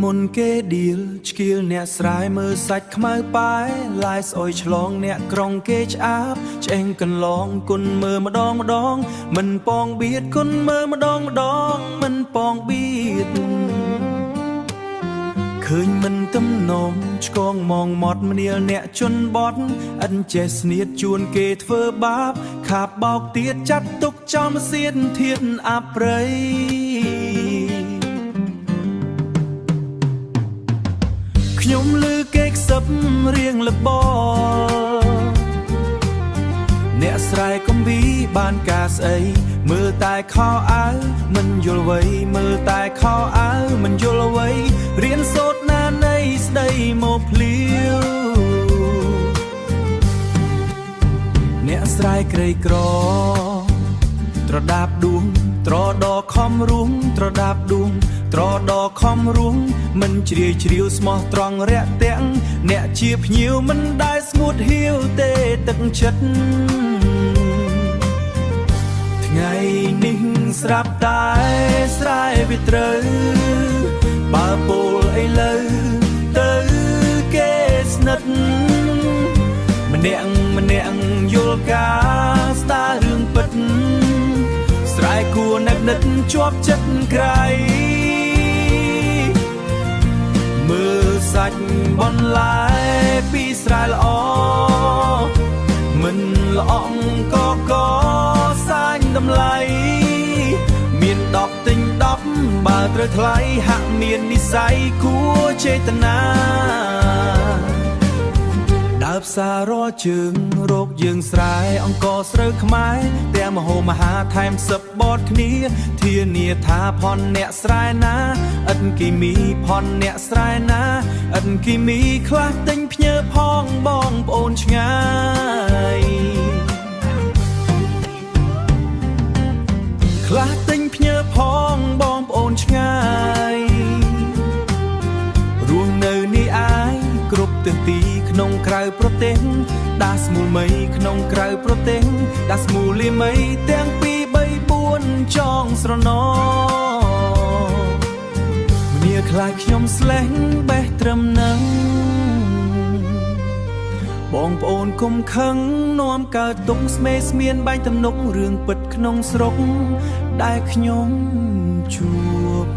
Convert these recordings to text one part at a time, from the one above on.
មុនគេឌីលឆ្កៀលអ្នកស្រែមើលសាច់ខ្មៅប៉ែឡាយស្អុយឆ្លងអ្នកក្រុងគេឆ្អាបឆ្អេងកន្លងគុណមើលម្ដងម្ដងមិនប៉ងបៀតគុណមើលម្ដងម្ដងមិនប៉ងបៀតឃើញមិនទំនងឆ្កងមងមាត់មនាលអ្នកជន់បត់អិនចេះស្នៀតជួនគេធ្វើបាបខាបបោកទៀតចាត់ទុកចំសៀតធាតអប្រៃខ្ញុំលឺគេខ្សឹបរៀងលបអ្នកស្រែកំវីបានការស្អីមើលតែខោអាវមិនយល់អ្វីមើលតែខោអាវមិនយល់អ្វីរៀនសូត្រណានៃស្ដីមកភ្លាវអ្នកស្រែក្រីក្រត្រដាបដួងត្រដខំរួងត្រដាបដួងត្រដខំរួងមិនជ្រាយជ្រាវស្មោះត្រង់រាក់ទាំងអ្នកជាភ្ញៀវមិនដែលស្ងួតហៀវទេទឹកចិត្តថ្ងៃនេះស្រាប់តែស្រែវាត្រូវបើពោលអីលើទៅគេស្និទ្ធម្នាក់យល់ការស្ដាររឿងពិតស្រែគួរនឹកនិតជាប់ចិត្តក្រៃមើលសាច់បន្លែពីស្រែល្អមិនល្អកសាញ់តម្លៃមាន10ទិញ10បើត្រូវថ្លៃហាក់មាននិស្ស័យគួរចេតនាដើរផ្សាររាល់ជើងរោគយើងស្រែអង្គស្រូវខ្មែរទាំងមហោមហាថែមសឹបបតគ្នាធានាថាផនអ្នកស្រែណាឥតគីមីផនអ្នកស្រែណាឥតគីមីខ្លះទិញភ្ញើផងបងប្អូនឆ្ងាយខ្លះទិញភ្ញើផងបងប្អូនឆ្ងាយរស់នៅនេះអាយគ្រប់ទិសទីក្នុងក្រៅប្រទេសដាស់ស្មូលមីក្នុងក្រៅប្រទេសដាស់ស្មូលីមីទាំង2 3 4ចងស្រណមានខ្លាចខ្ញុំស្លេះបេះត្រឹមនឹងបងប្អូនគុំខឹងនាំកើតទុកស្មេស្មានបាញ់ទំនុករឿងពិតក្នុងស្រុកដែលខ្ញុំជួប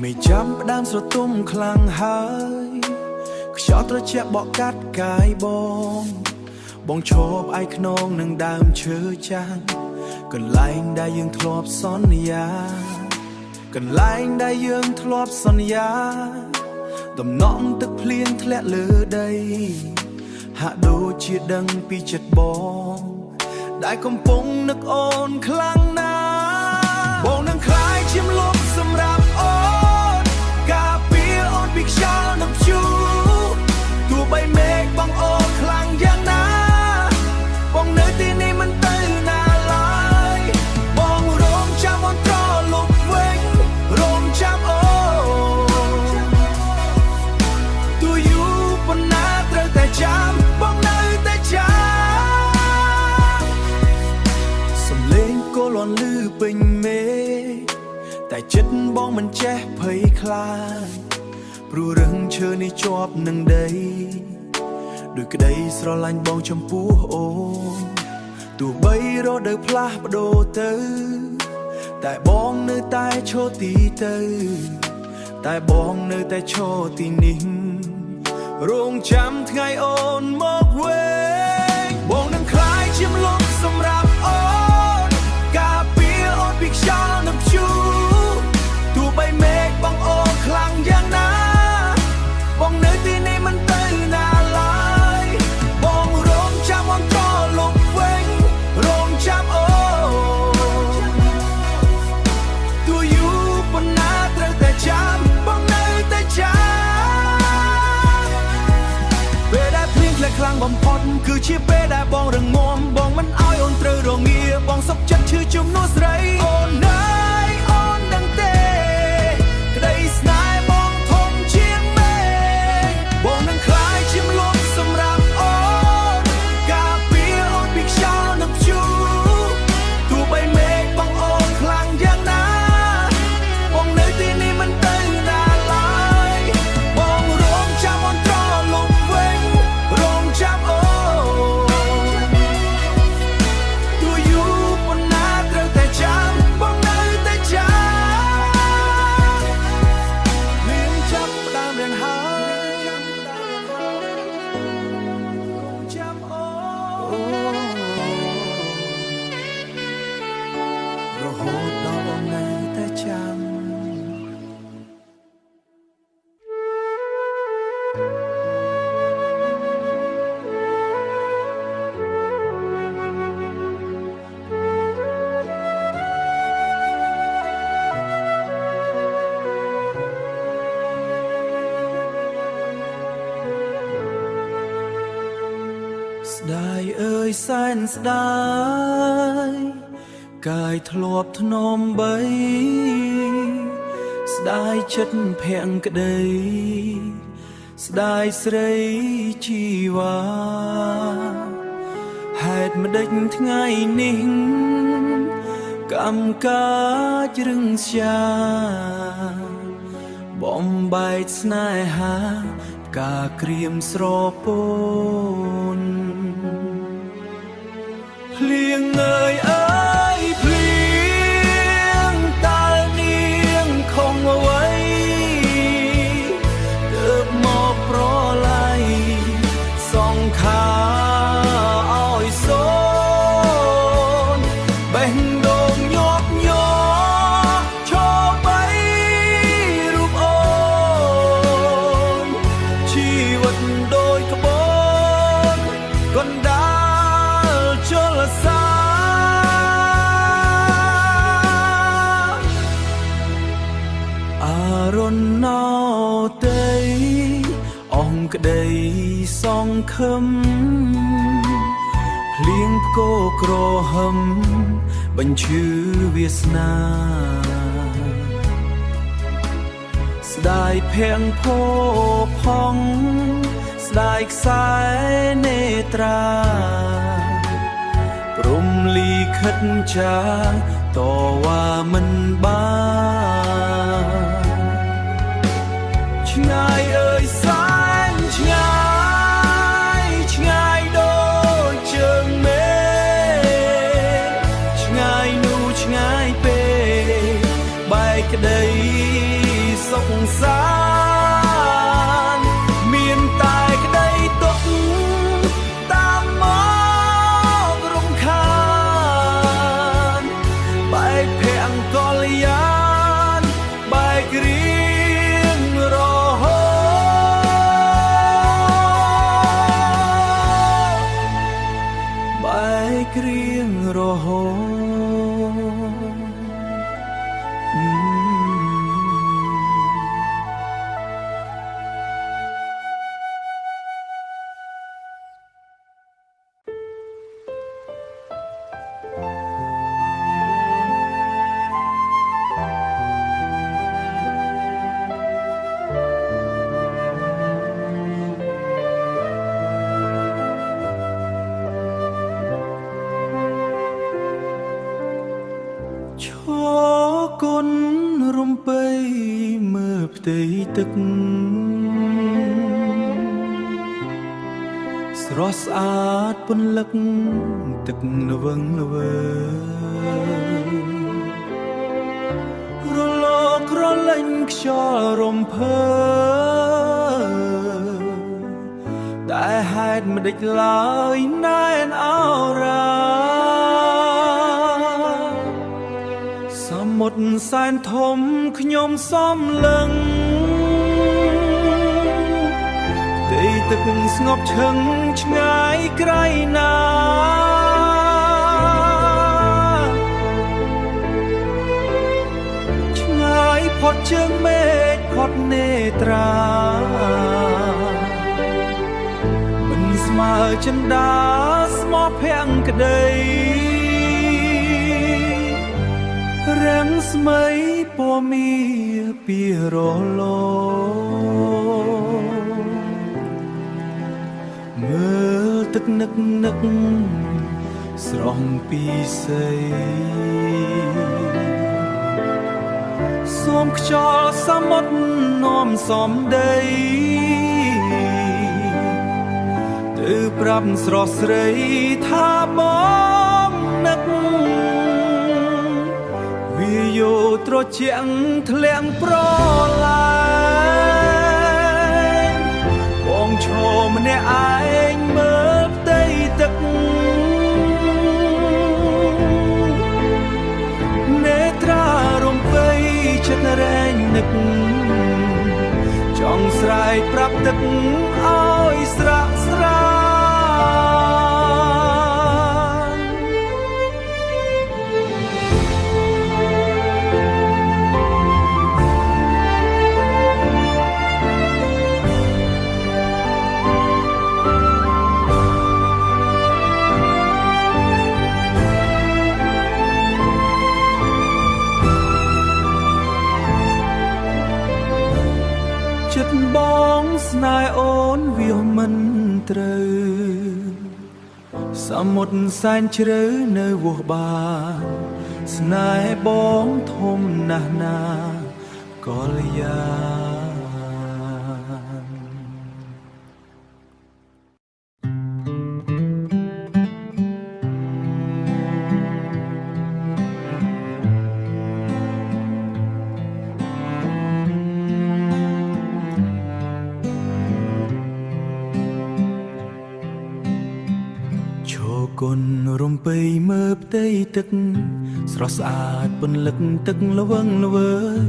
មិនចាំផ្ដើមស្រទុំខ្លាំងហើយខ្យល់ត្រជាក់បក់កាត់កាយបងឈប់ឯខ្នងនឹងដើមឈើចាស់កន្លែងដែលយើងធ្លាប់សន្យាកន្លែងដែលយើងធ្លាប់សន្យាដំណក់ទឹកភ្លៀងធ្លាក់លើដីហាក់ដូចជាដឹងពីចិត្តបងដែលកំពុងនឹកអូនខ្លាំងណាស់បងនឹងខ្លាយជាម្លប់សម្រាប់អូនការពារអូនពីខ្យល់និងព្យុះទោះបីមេឃបងអូនខ្លាំងយ៉ាងណាបងនៅទីនេះមិនទៅណាឡើយបងរងចាំអូនត្រឡប់វិញរងចាំអូនទោះយូរប៉ុណ្ណាត្រូវតែចាំបងនៅតែចាំសំឡេងកូនលាន់លឺពេញមេតែចិត្តបងមិនចេះភ័យខ្លាចព្រោះរឹងឈើនេះជាប់នឹងដីដោយក្តីស្រឡាញ់បងចំពោះអូនទោះបីរដូវផ្លាស់ប្ដូរទៅតែបងនៅតែឈរទីទៅតែបងនៅតែឈរទីនេះរងចាំថ្ងៃអូនមកវិញបងនឹងខ្លាយជាម្លប់សម្រាប់អូនការពារអូនពីខ្យល់និងព្យុះទោះបីមេឃបងអូនខ្លាំងយ៉ាងណាបងនៅទីនេះមិនទៅណាឡើយបងរងចាំអូនត្រឡប់វិញរងចាំអូនទោះយូរប៉ុណ្ណាត្រូវតែចាំបងនៅតែចាំពេលដែលភ្លៀងធ្លាក់ខ្លាំងបំផុតគឺជាពេលដែលបងរងមាំបងមិនអោយអូនត្រូវរងាបងសុខចិត្តឈឺជំនួសស្រីអូនដឹងទេ ស្ដាយអើយសែនស្ដាយកាយធ្លាប់ធ្នមបីស្ដាយចិត្តភ័ក្រក្ដីស្ដាយស្រីជីវ៉ាហេតុម្ដេចថ្ងៃនេះកម្មកាចរឹងស្យាបំបែកស្នេហាផ្កាក្រៀមស្រពោនភ្លៀងអើយអើយភ្លៀងតើនាងខំអ្វីទើបមកប្រឡ័យសង្ខាឲ្យសូនបេះដូងញាប់ញ័រឈរបីរូបអូនជីវិតដូចក្បូនកណ្ដាលជលសាអារុណណោទេអង្គក្ដីសង្ឃឹមភ្លៀងផ្គរក្រហឹមបញ្ឈឺវាសនាស្ដាយភ័ង្ផោផង់ស្ដាយខ្សែនេត្រាព្រំលីខិតចាតវ៉ាមិនបានឆ្ងាយអើយសែនឆ្ងាយឆ្ងាយដូចជើងមេឆ្ងាយនោះឆ្ងាយពេកបែកក្ដីសុខសាន្តមានតែក្ដីទុក្ខតាមមករំខានបែកភ័ក្រកលយានបែករៀងរហូតបែករៀងរហូតឈរគុណរំបីមើលផ្ទៃទឹកស្រស់ស្អាតពន្លឹកទឹកល្វឹងល្វើរលករលេងខ្យល់រំភើតែហេតុម្ដេចឡើយណែនអរ៉ាសមុទ្រសែនធំខ្ញុំសំលឹងផ្ទៃទឹកស្ងប់ឈឹងឆ្ងាយក្រៃណាឆ្ងាយផុតជើងមេឃផុតនេត្រាមិនស្មើចិន្តាស្មោះភ័ក្រក្ដីរាំងស្មៃពណ៌មាពីរលោមើលទឹកនឹកនឹកស្រស់ពីសីសូមខ្យល់សមុទ្រនាំសំដីទៅប្រាប់ស្រស់ស្រីថាបងនឹកវាយោត្រជាក់ធ្លាក់ប្រឡាយបងឈរម្នាក់ឯងមើលផ្ទៃទឹកនេត្រារំភៃចិត្តរែងនឹកចង់ស្រែកប្រាប់ទឹកឲ្យស្រក់ស្រា វាមិនត្រូវសមុទ្រសែនជ្រៅនៅវោះបានស្នេហ៍បងធំណាស់ណាកល្យាគុណរំពៃមើលផ្ទៃទឹកស្រស់ស្អាតពន្លឹកទឹកល្វឹងល្វើយ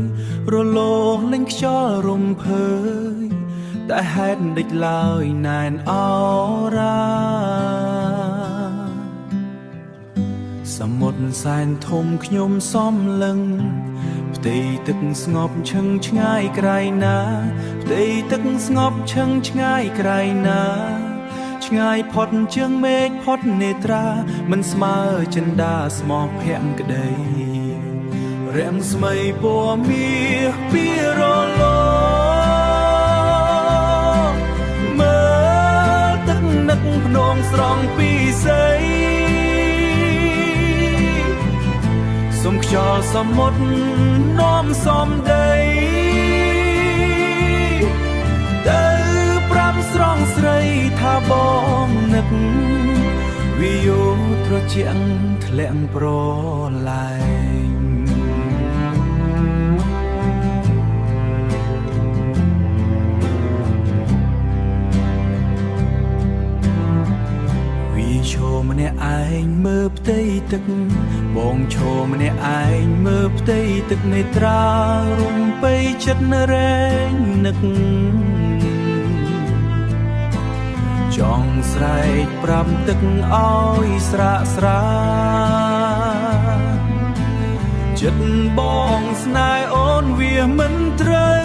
រលោងលេងខ្យល់រំភើយតែហេតុដេចឡើយណែនអរាសមុទ្រសែនធំខ្ញុំសំលឹងផ្ទៃទឹកស្ងប់ឈឹងឆ្ងាយក្រៃណាផ្ទៃទឹកស្ងប់ឈឹងឆ្ងាយក្រៃណាឆ្ងាយផុតជាងមេឃផុតនេត្រាមិនស្មើចិន្តាស្មោះភក្តីរាំងស្មៃពណ៌មាសពីរលោមើលទឹកនឹកភ្នងស្រង់ពីសីសុំខ្យល់សមុទ្រនាំសំដីទៅប្រាប់ស្រង់ស្រីថាបងនឹកវាយោត្រជាក់ធ្លាក់ប្រឡែងវាឈរម្នាក់ឯងមើលផ្ទៃទឹកបងឈរម្នាក់ឯងមើលផ្ទៃទឹកនេត្រារំពៃចិត្តរែងនឹកចង់ស្រែកប្រាប់ទឹកឲ្យស្រាក់ស្រាចិត្តបងស្នេហ៍អូនវាមិនត្រូវ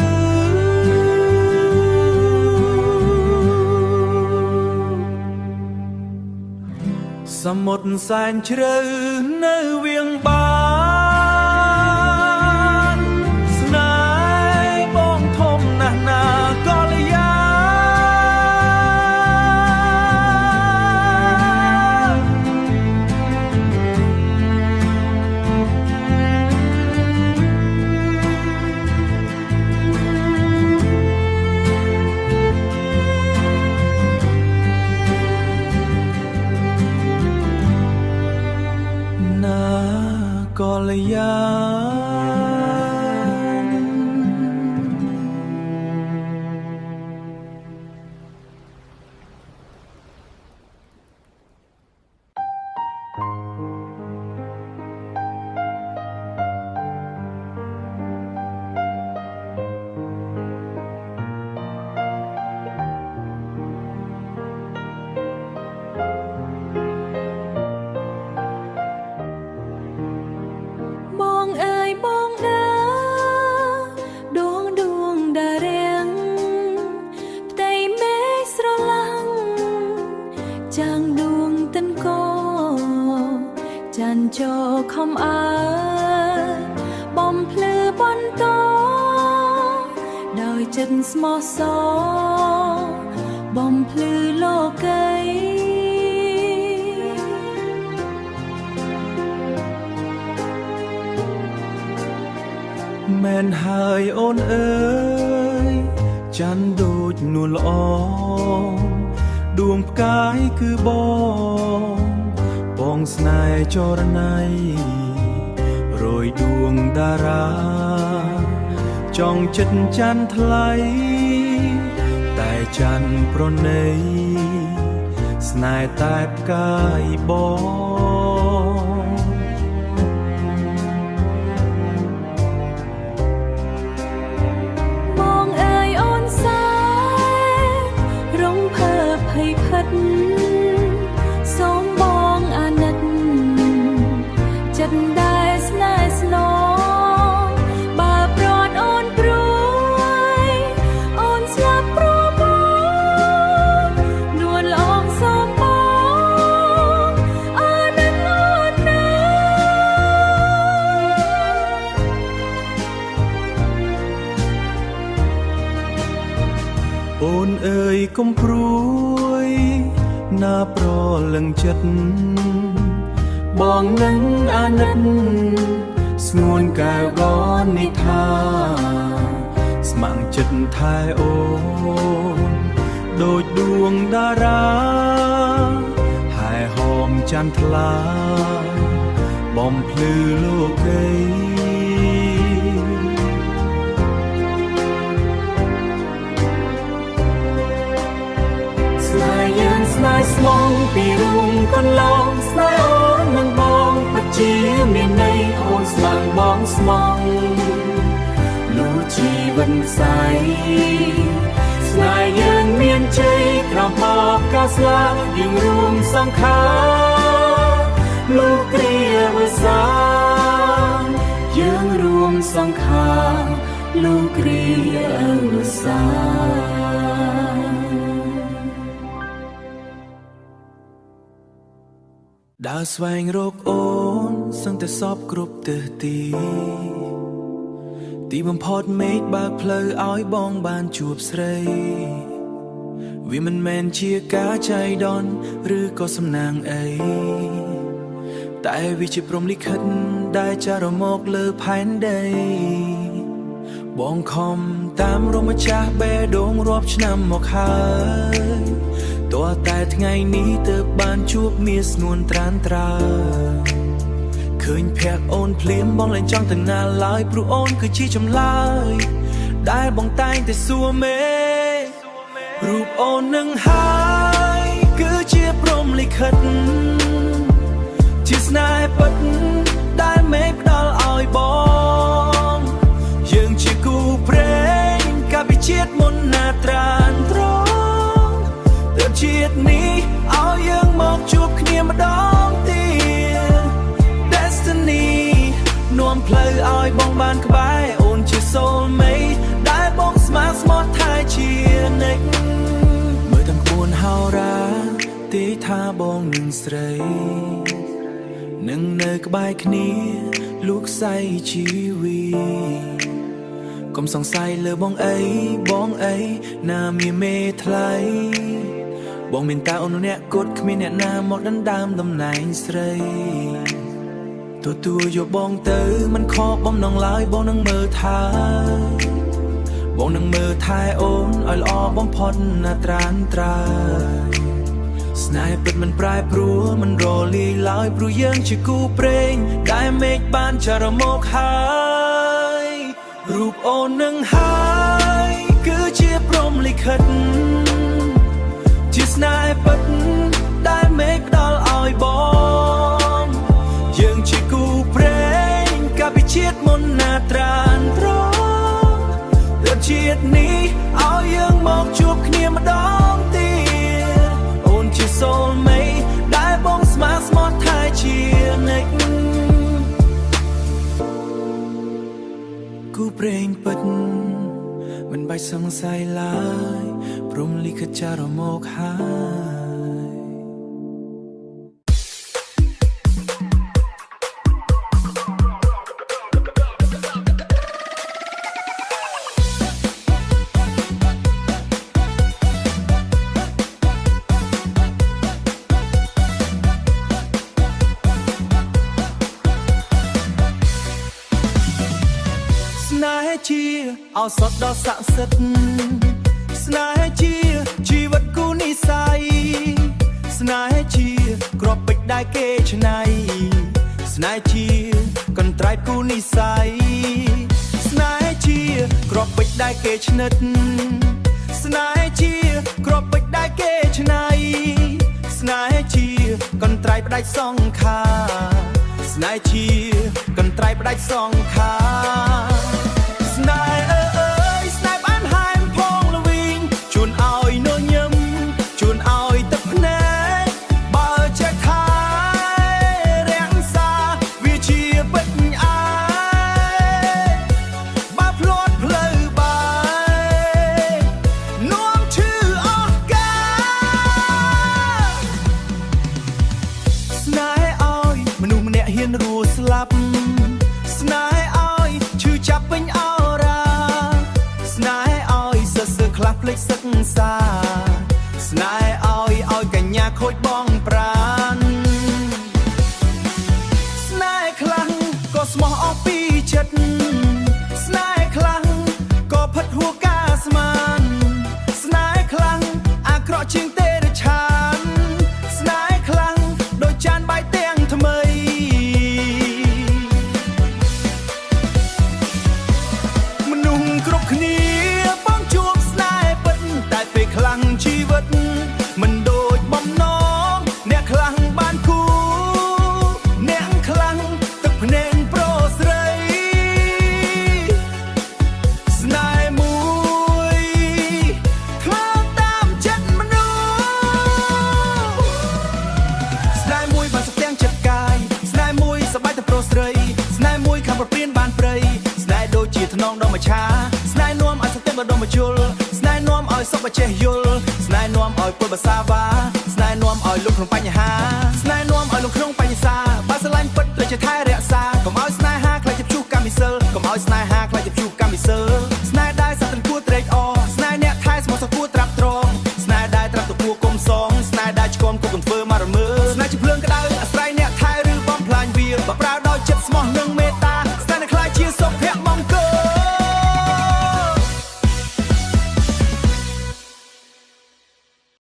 សមុទ្រសែនជ្រៅនៅវាងបានស្នេហ៍បងធំណាស់ណាកល្យាកល្យាចោខំអើបំភ្លឺបន្តដោយចិត្តស្មោះសរបំភ្លឺលោកីមែនហើយអូនអើយច័ន្ទដូចនួនល្អដួងផ្កាយគឺបងស្នេហ៍ចរណៃរយដួងតារាចង់ចិត្តច័ន្ទថ្លៃតែច័ន្ទប្រណីស្នេហ៍តែផ្កាយបងអើយអូនសារងភើបភ័យផិតសូមបងអាណិតចិត្តដែលស្នេហ៍ស្នងបើប្រត់អូនព្រួយអូនស្លាប់ព្រមបងនួនល្អងសូមបងអាណិតអូនណាអូនអើ កុំព្រួយណាប្រលឹងចិត្តបងនឹងអាណិតស្ងួនកែវកនេះថាស្ម័គ្រចិត្តថែអូនដូចដួងតារាហើយហោមចន្ទថ្លាបំភ្លឺលោកីស្នេហ៍យើងស្នេហ៍ស្មងពីរូងកន្លងស្នេហ៍អូននឹងបងពិតជាមានន័យអូនស្មងបងស្មងលូជីវិតស្័យស្នេហ៍យើងមានជ័យក្រោមបបកាស្លាយើងរួមសង្ខារលោកគ្រាវិសាយើងរួមសង្ខារលោកគ្រាវិសាដើរស្វែងរកអូនសឹងតែសពគ្រប់ទិសទីបំផុតមេឃបើកផ្លូវឲ្យបងបានជួបស្រីវាមិនមែនជាការចៃដន្យឬក៏សំណាងអីតែវាជាព្រហ្មលិខិតដែលចារមកលើផែនដីបងខំតាមរមម្ចាស់បេះដូងរាប់ឆ្នាំមកហើយទោះតែថ្ងៃនេះទើបបានជួបមាសស្ងួនត្រានត្រើឃើញភ័ក្រអូនភ្លាមបងលែងចង់ទៅណាឡើយព្រោះអូនគឺជាចម្លើយដែលបងតែងតែសួរមេរូបអូននឹងហើយគឺជាព្រហ្មលិខិតជាស្នេហ៍ពិតដែលមេផ្ដល់ឲ្យបងយើងជាគូព្រេងកាលពីជាតិមុនណាត្រានត្រង់ទើបជាតិនេះឲ្យយើងមកជួបគ្នាម្ដងទៀតDestiny នាំផ្លូវឲ្យបងបានក្បែរអូនជា soulmate ដែលបងស្ម័គ្រស្មោះថែជានិច្ចមើលទាំងក្បួនហោរាទេថាបងនឹងស្រីនឹងនៅក្បែរគ្នាលូកសៃជីវីកុំសង្ស័យលើបងអីណាមានមេថ្លៃបងមានតែអូនអ្នកគត់គ្មានអ្នកណាមកដណ្ដើមតំណែងស្រីទទួលយកបងទៅមិនខកបំណងឡើយបងនឹងមើលថែបងនឹងមើលថែអូនឲ្យល្អបំផុតណាត្រានត្រើយស្នេហ៍ពិតមិនប្រែប្រួលមិនរលាយឡើយព្រោះយើងជាគូព្រេងដែលមេឃបានចារមកហើយរូបអូននឹងហើយគឺជាព្រហ្មលិខិតជាស្នេហ៍ពិតដែលមេឃផ្ដល់ឲ្យបងយើងជាគូព្រេងកាលពីជាតិមុនណាត្រានត្រង់ទើបជាតិនេះឲ្យយើងមកជួបគ្នាម្ដងទៀតអូនជា soulmate ដែលបងស្ម័គ្រស្មោះថែជានិច្ចគូព្រេងពិតមិនបាច់សង្ស័យឡើយព្រហ្មលិខិតចារមកហើយស្នេហ៍ជាឱសថដ៏ស័ក្តិសិទ្ធិស្នេហ៍ជាជីវិតគូនិស្ស័យស្នេហ៍ជាគ្រាប់ពេជ្រដែលគេច្នៃស្នេហ៍ជាកន្ត្រៃគូនិស្ស័យស្នេហ៍ជាគ្រាប់ពេជ្រដែលគេឆ្និតស្នេហ៍ជាគ្រាប់ពេជ្រដែលគេច្នៃស្នេហ៍ជាកន្ត្រៃផ្ដាច់សងខាស្នេហ៍ជាកន្ត្រៃផ្ដាច់សងខាស្នេហ៍ស្នេហ៍បានហែមផងល្វីងជួនឲ្យនញឹមជួនឲ្យទឹកភ្នែកបើចេះថារាំងសាវាជាពេញអាយបើភ្លាត់ផ្លូវបាយនាំឈឺអស់កាស្នេហ៍ឲ្យមនុស្សម្នាក់ហ៊ានរស់ស្លាប់ស្នេហ៍ឲ្យឈឺចាប់ពេញអរ៉ាស្នេហ៍ឲ្យសើសើខ្លះភ្លេចសិក្សា ថ្នងដល់មួយឆាស្នេហ៍នាំឲ្យសន្តិបដុំបញ្ជុលស្នេហ៍នាំឲ្យសុខបចេះយល់ស្នេហ៍នាំឲ្យពុលភាសាវ៉ា